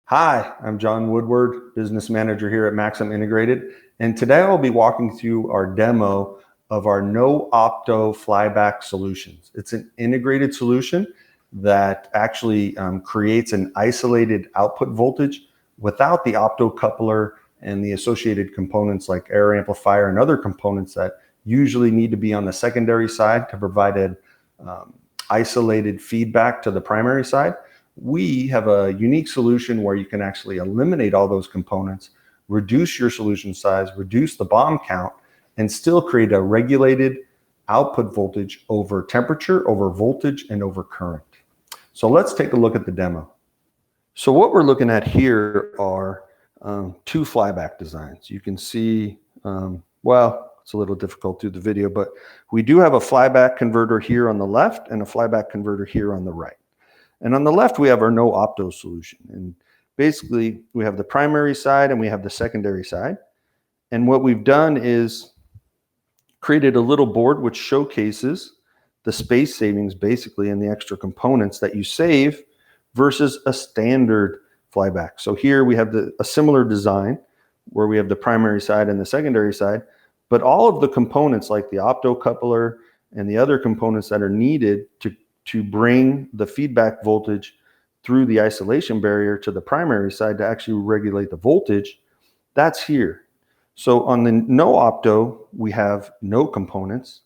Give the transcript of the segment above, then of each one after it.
Hi, I'm John Woodward, business manager here at Maxim Integrated, and today I'll be walking through our demo of our No-Opto flyback solutions. It's an integrated solution that actually creates an isolated output voltage without the optocoupler and the associated components like air amplifier and other components that usually need to be on the secondary side to provide an isolated feedback to the primary side. We have a unique solution where you can actually eliminate all those components, reduce your solution size, reduce the BOM count, and still create a regulated output voltage over temperature, over voltage, and over current. So let's take a look at the demo. So what we're looking at here are two flyback designs. You can see, well, it's a little difficult through the video, but we do have a flyback converter here on the left and a flyback converter here on the right. And on the left, we have our No-Opto solution. And basically, we have the primary side and we have the secondary side. And what we've done is created a little board which showcases the space savings basically and the extra components that you save versus a standard flyback. So here we have a similar design where we have the primary side and the secondary side, but all of the components like the optocoupler and the other components that are needed to bring the feedback voltage through the isolation barrier to the primary side to actually regulate the voltage, that's here. So on the No-Opto, we have no components.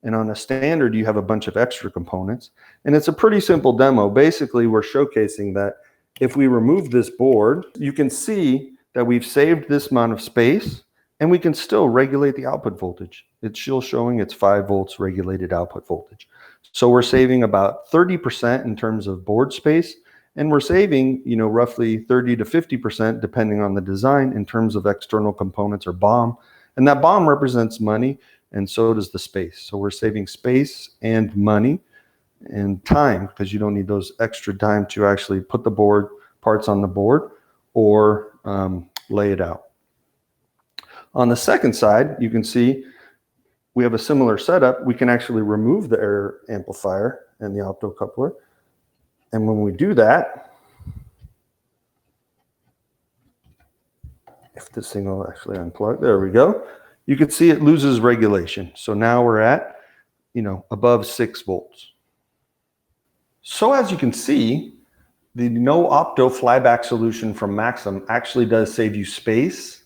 And on a standard, you have a bunch of extra components. And it's a pretty simple demo. Basically, we're showcasing that if we remove this board, you can see that we've saved this amount of space and we can still regulate the output voltage. It's still showing it's 5 volts regulated output voltage. So we're saving about 30% in terms of board space, and we're saving, roughly 30 to 50% depending on the design in terms of external components or BOM. And that BOM represents money, and so does the space. So we're saving space and money and time because you don't need those extra time to actually put the board parts on the board or lay it out. On the second side, you can see we have a similar setup. We can actually remove the air amplifier and the optocoupler. And when we do that, if this thing will actually unplug, there we go. You can see it loses regulation. So now we're at, above 6 volts. So as you can see, the No-Opto flyback solution from Maxim actually does save you space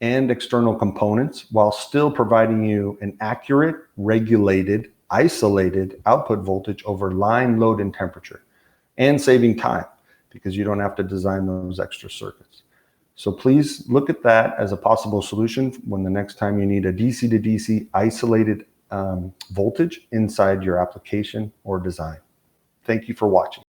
and external components while still providing you an accurate, regulated, isolated output voltage over line, load, and temperature, and saving time because you don't have to design those extra circuits. So please look at that as a possible solution when the next time you need a DC to DC isolated voltage inside your application or design. Thank you for watching.